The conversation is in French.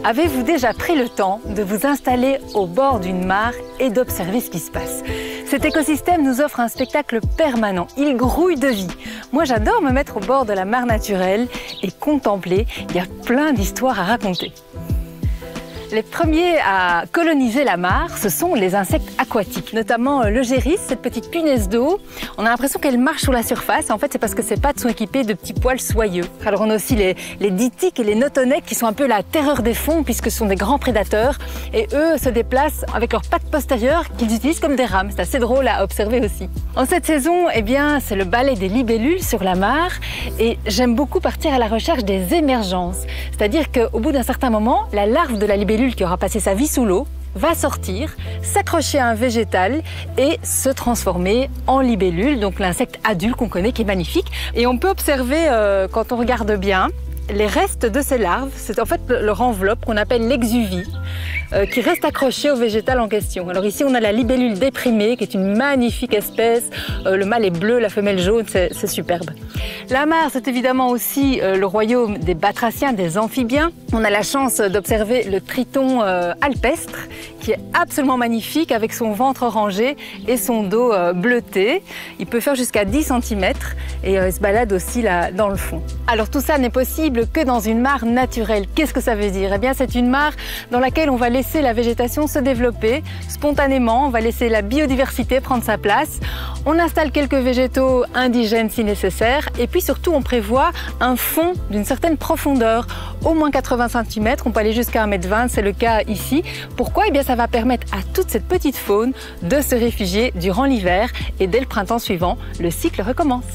Avez-vous déjà pris le temps de vous installer au bord d'une mare et d'observer ce qui se passe? Cet écosystème nous offre un spectacle permanent, il grouille de vie. Moi j'adore me mettre au bord de la mare naturelle et contempler, il y a plein d'histoires à raconter. Les premiers à coloniser la mare, ce sont les insectes aquatiques, notamment le géris, cette petite punaise d'eau. On a l'impression qu'elle marche sur la surface, en fait c'est parce que ses pattes sont équipées de petits poils soyeux. Alors on a aussi les ditiques et les notonèques qui sont un peu la terreur des fonds puisque ce sont des grands prédateurs et eux se déplacent avec leurs pattes postérieures qu'ils utilisent comme des rames. C'est assez drôle à observer aussi. En cette saison, eh bien, c'est le balai des libellules sur la mare et j'aime beaucoup partir à la recherche des émergences. C'est-à-dire qu'au bout d'un certain moment, la larve de la libellule qui aura passé sa vie sous l'eau va sortir, s'accrocher à un végétal et se transformer en libellule, donc l'insecte adulte qu'on connaît qui est magnifique. Et on peut observer, quand on regarde bien, les restes de ces larves, c'est en fait leur enveloppe qu'on appelle l'exuvie, qui reste accrochée au végétal en question. Alors ici on a la libellule déprimée qui est une magnifique espèce, le mâle est bleu, la femelle jaune, c'est superbe. La mare c'est évidemment aussi le royaume des batraciens, des amphibiens. On a la chance d'observer le triton alpestre qui est absolument magnifique avec son ventre orangé et son dos bleuté. Il peut faire jusqu'à 10 cm et il se balade aussi là dans le fond. Alors tout ça n'est possible que dans une mare naturelle. Qu'est-ce que ça veut dire? Eh bien c'est une mare dans laquelle on va laisser la végétation se développer spontanément, on va laisser la biodiversité prendre sa place. On installe quelques végétaux indigènes si nécessaire et puis surtout on prévoit un fond d'une certaine profondeur, au moins 80 cm, on peut aller jusqu'à 1,20 m, c'est le cas ici. Pourquoi? Eh bien ça va permettre à toute cette petite faune de se réfugier durant l'hiver et dès le printemps suivant, le cycle recommence.